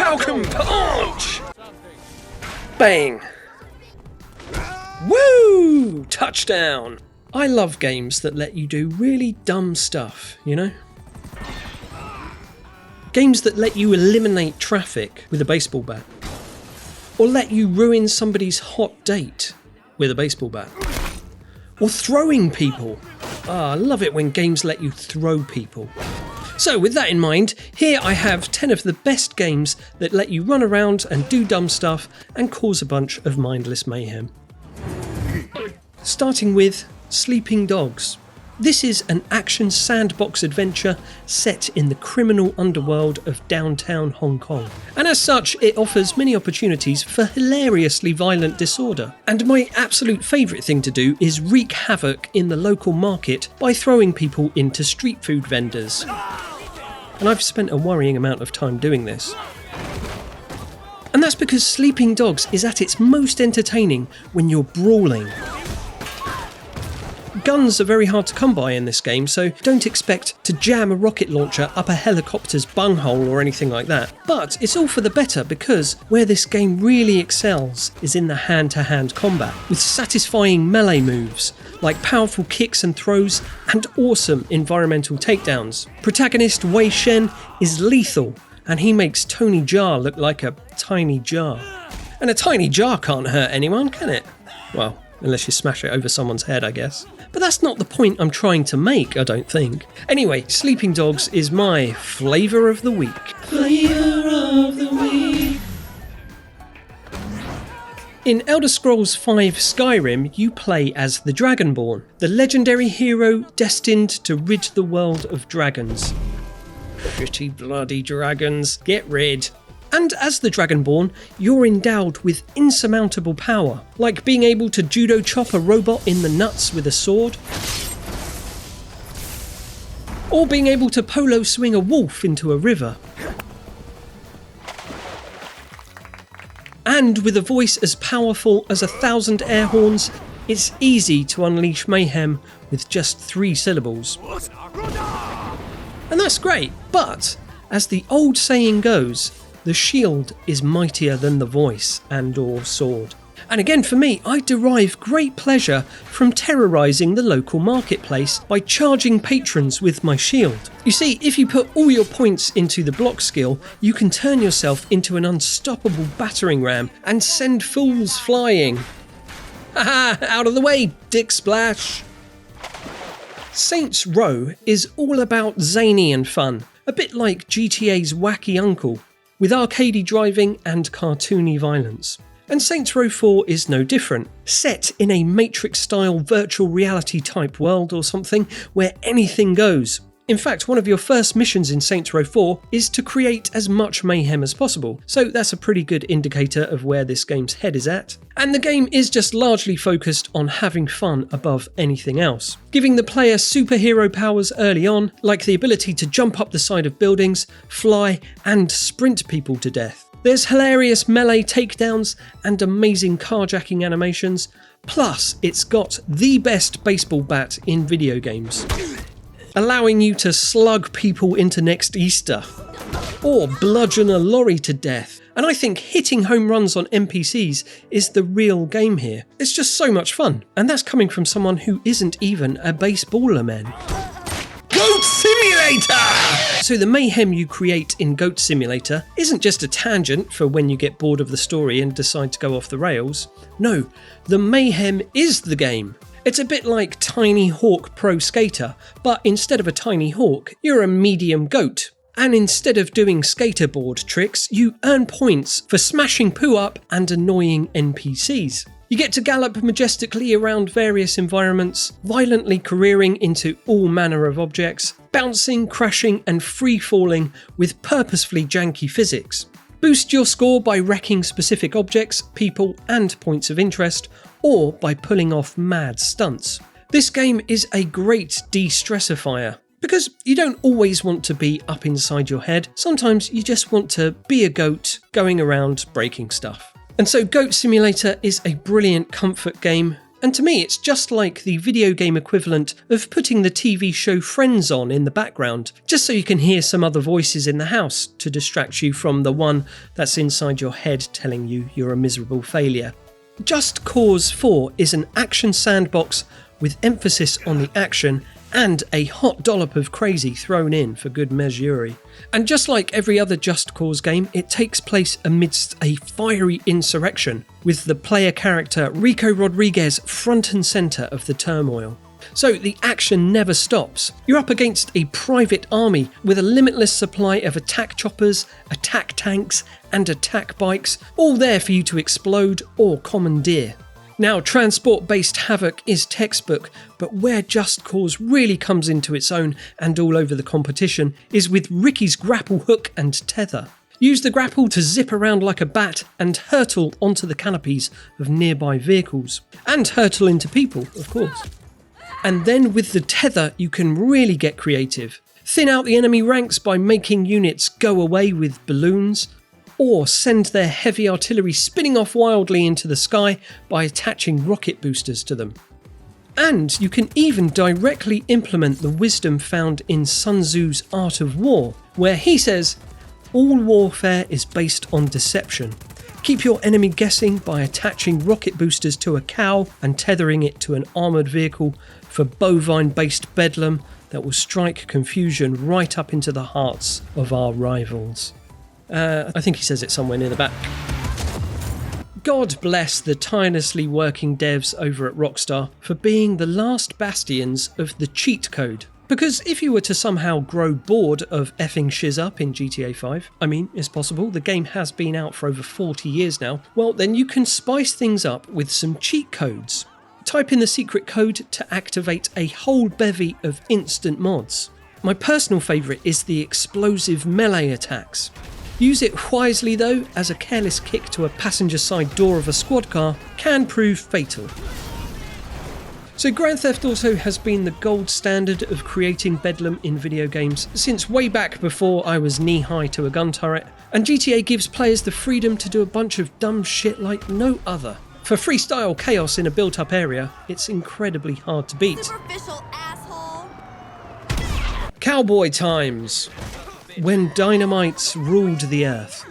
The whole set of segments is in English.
Falcon Punch! Bang! Woo! Touchdown! I love games that let you do really dumb stuff, you know? Games that let you eliminate traffic with a baseball bat. Or let you ruin somebody's hot date with a baseball bat. Or throwing people. I love it when games let you throw people. So with that in mind, here I have 10 of the best games that let you run around and do dumb stuff and cause a bunch of mindless mayhem. Starting with Sleeping Dogs. This is an action sandbox adventure set in the criminal underworld of downtown Hong Kong. And as such, it offers many opportunities for hilariously violent disorder. And my absolute favourite thing to do is wreak havoc in the local market by throwing people into street food vendors. And I've spent a worrying amount of time doing this. And that's because Sleeping Dogs is at its most entertaining when you're brawling. Guns are very hard to come by in this game, so don't expect to jam a rocket launcher up a helicopter's bunghole or anything like that. But it's all for the better because where this game really excels is in the hand-to-hand combat, with satisfying melee moves, like powerful kicks and throws and awesome environmental takedowns. Protagonist Wei Shen is lethal, and he makes Tony Jaa look like a tiny jar. And a tiny jar can't hurt anyone, can it? Well, unless you smash it over someone's head, I guess. But that's not the point I'm trying to make, I don't think. Anyway, Sleeping Dogs is my flavour of the week. Flavour of the week. In Elder Scrolls V Skyrim, you play as the Dragonborn, the legendary hero destined to rid the world of dragons. Shitty bloody dragons, get rid. And as the Dragonborn, you're endowed with insurmountable power, like being able to judo chop a robot in the nuts with a sword, or being able to polo swing a wolf into a river. And with a voice as powerful as 1,000 air horns, it's easy to unleash mayhem with just 3 syllables. And that's great, but as the old saying goes, the shield is mightier than the voice and/or sword. And again for me, I derive great pleasure from terrorising the local marketplace by charging patrons with my shield. You see, if you put all your points into the block skill, you can turn yourself into an unstoppable battering ram and send fools flying. Haha, out of the way, Dick Splash! Saints Row is all about zany and fun, a bit like GTA's wacky uncle, with arcadey driving and cartoony violence. And Saints Row 4 is no different, set in a Matrix-style virtual reality type world or something where anything goes. In fact, one of your first missions in Saints Row 4 is to create as much mayhem as possible, so that's a pretty good indicator of where this game's head is at. And the game is just largely focused on having fun above anything else, giving the player superhero powers early on, like the ability to jump up the side of buildings, fly, and sprint people to death. There's hilarious melee takedowns and amazing carjacking animations, plus it's got the best baseball bat in video games, allowing you to slug people into next Easter, or bludgeon a lorry to death. And I think hitting home runs on NPCs is the real game here. It's just so much fun, and that's coming from someone who isn't even a baseballer, man. Goat Simulator! So the mayhem you create in Goat Simulator isn't just a tangent for when you get bored of the story and decide to go off the rails. No, the mayhem is the game. It's a bit like Tiny Hawk Pro Skater, but instead of a tiny hawk, you're a medium goat. And instead of doing skaterboard tricks, you earn points for smashing poo up and annoying NPCs. You get to gallop majestically around various environments, violently careering into all manner of objects, bouncing, crashing and free-falling with purposefully janky physics. Boost your score by wrecking specific objects, people and points of interest, or by pulling off mad stunts. This game is a great de-stressifier, because you don't always want to be up inside your head. Sometimes you just want to be a goat going around breaking stuff. And so Goat Simulator is a brilliant comfort game And to me, it's just like the video game equivalent of putting the TV show Friends on in the background, just so you can hear some other voices in the house to distract you from the one that's inside your head telling you you're a miserable failure. Just Cause 4 is an action sandbox with emphasis on the action and a hot dollop of crazy thrown in for good measure. And just like every other Just Cause game, it takes place amidst a fiery insurrection, with the player character Rico Rodriguez front and centre of the turmoil. So the action never stops. You're up against a private army with a limitless supply of attack choppers, attack tanks and attack bikes, all there for you to explode or commandeer. Now, transport-based havoc is textbook, but where Just Cause really comes into its own and all over the competition is with Ricky's grapple hook and tether. Use the grapple to zip around like a bat and hurtle onto the canopies of nearby vehicles. And hurtle into people, of course. And then with the tether, you can really get creative. Thin out the enemy ranks by making units go away with balloons, or send their heavy artillery spinning off wildly into the sky by attaching rocket boosters to them. And you can even directly implement the wisdom found in Sun Tzu's Art of War, where he says, "All warfare is based on deception. Keep your enemy guessing by attaching rocket boosters to a cow and tethering it to an armoured vehicle for bovine-based bedlam that will strike confusion right up into the hearts of our rivals." I think he says it somewhere near the back. God bless the tirelessly working devs over at Rockstar for being the last bastions of the cheat code. Because if you were to somehow grow bored of effing shiz up in GTA 5, I mean, it's possible, the game has been out for over 40 years now, well then you can spice things up with some cheat codes. Type in the secret code to activate a whole bevy of instant mods. My personal favourite is the explosive melee attacks. Use it wisely though, as a careless kick to a passenger side door of a squad car can prove fatal. So Grand Theft Auto has been the gold standard of creating bedlam in video games since way back before I was knee-high to a gun turret, and GTA gives players the freedom to do a bunch of dumb shit like no other. For freestyle chaos in a built-up area, it's incredibly hard to beat. Superficial asshole. Cowboy times. When dynamites ruled the earth.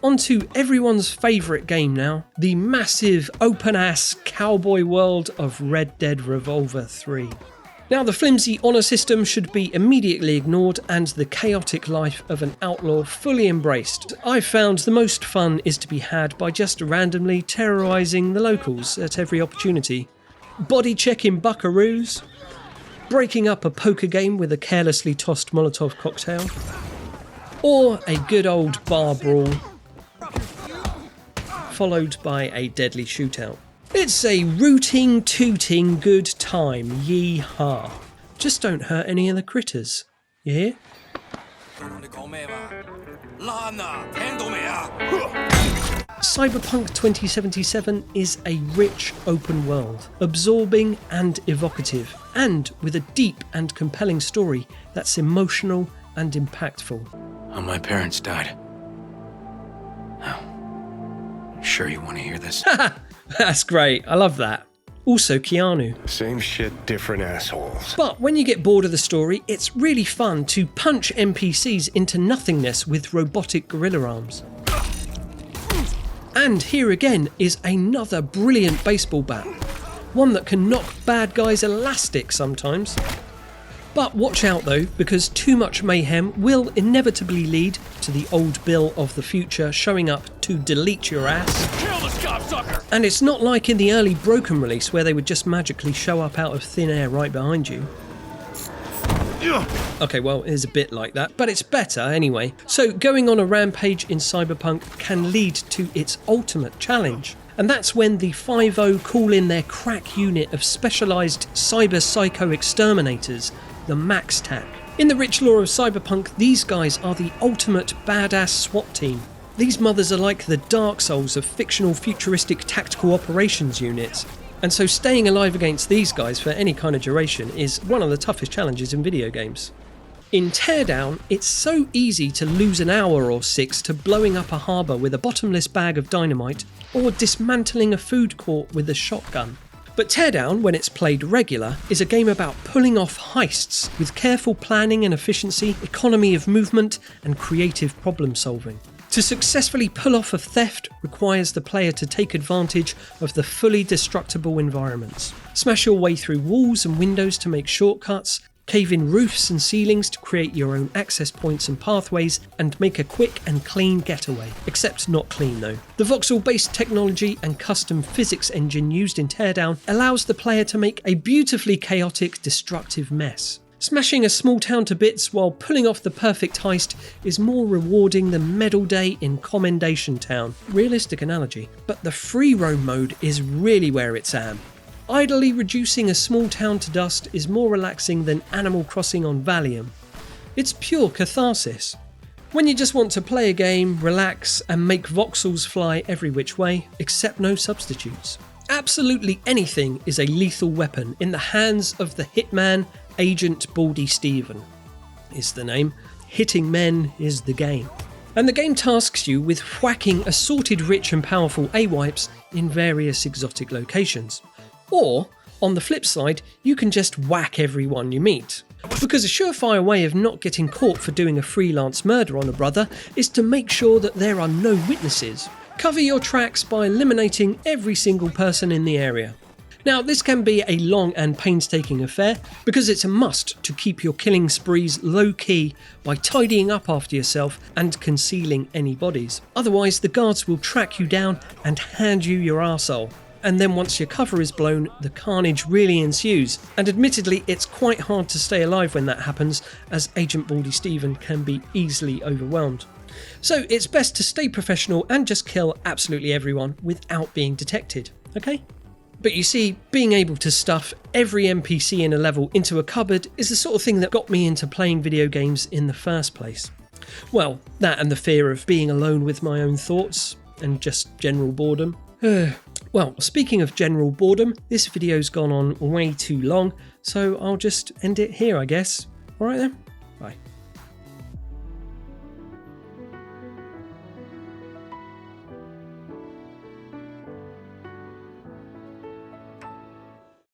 On to everyone's favourite game now, the massive open-ass cowboy world of Red Dead Revolver 3. Now the flimsy honour system should be immediately ignored and the chaotic life of an outlaw fully embraced. I've found the most fun is to be had by just randomly terrorising the locals at every opportunity. Body checking buckaroos, breaking up a poker game with a carelessly tossed Molotov cocktail, or a good old bar brawl, followed by a deadly shootout. It's a rooting, tooting good time, yee-haw. Just don't hurt any of the critters, you hear? Cyberpunk 2077 is a rich open world, absorbing and evocative, and with a deep and compelling story that's emotional and impactful. Oh, my parents died. Oh, sure you want to hear this? That's great, I love that. Also Keanu. Same shit, different assholes. But when you get bored of the story, it's really fun to punch NPCs into nothingness with robotic gorilla arms. And here again is another brilliant baseball bat. One that can knock bad guys elastic sometimes. But watch out though, because too much mayhem will inevitably lead to the old Bill of the future showing up to delete your ass. Kill this cocksucker! And it's not like in the early Broken release where they would just magically show up out of thin air right behind you. Okay, well, it is a bit like that, but it's better anyway. So going on a rampage in Cyberpunk can lead to its ultimate challenge. And that's when the 5-0 call in their crack unit of specialised cyber psycho exterminators, the Max Tac. In the rich lore of Cyberpunk, these guys are the ultimate badass SWAT team. These mothers are like the Dark Souls of fictional futuristic tactical operations units. And so staying alive against these guys for any kind of duration is one of the toughest challenges in video games. In Teardown, it's so easy to lose an hour or 6 to blowing up a harbour with a bottomless bag of dynamite, or dismantling a food court with a shotgun. But Teardown, when it's played regular, is a game about pulling off heists with careful planning and efficiency, economy of movement, and creative problem solving. To successfully pull off a theft requires the player to take advantage of the fully destructible environments. Smash your way through walls and windows to make shortcuts, cave in roofs and ceilings to create your own access points and pathways, and make a quick and clean getaway. Except not clean though. The voxel-based technology and custom physics engine used in Teardown allows the player to make a beautifully chaotic, destructive mess. Smashing a small town to bits while pulling off the perfect heist is more rewarding than Medal Day in Commendation Town. Realistic analogy, but the free roam mode is really where it's at. Idly reducing a small town to dust is more relaxing than Animal Crossing on Valium. It's pure catharsis. When you just want to play a game, relax, and make voxels fly every which way, except no substitutes. Absolutely anything is a lethal weapon in the hands of the Hitman, Agent Baldy Steven is the name. Hitting men is the game. And the game tasks you with whacking assorted rich and powerful AWIPes in various exotic locations. Or, on the flip side, you can just whack everyone you meet. Because a surefire way of not getting caught for doing a freelance murder on a brother is to make sure that there are no witnesses. Cover your tracks by eliminating every single person in the area. Now, this can be a long and painstaking affair because it's a must to keep your killing sprees low-key by tidying up after yourself and concealing any bodies. Otherwise, the guards will track you down and hand you your arsehole. And then once your cover is blown, the carnage really ensues. And admittedly, it's quite hard to stay alive when that happens, as Agent Baldy Steven can be easily overwhelmed. So it's best to stay professional and just kill absolutely everyone without being detected, okay? But you see, being able to stuff every NPC in a level into a cupboard is the sort of thing that got me into playing video games in the first place. Well, that and the fear of being alone with my own thoughts and just general boredom. Well, speaking of general boredom, this video's gone on way too long, so I'll just end it here, I guess. Alright then, bye.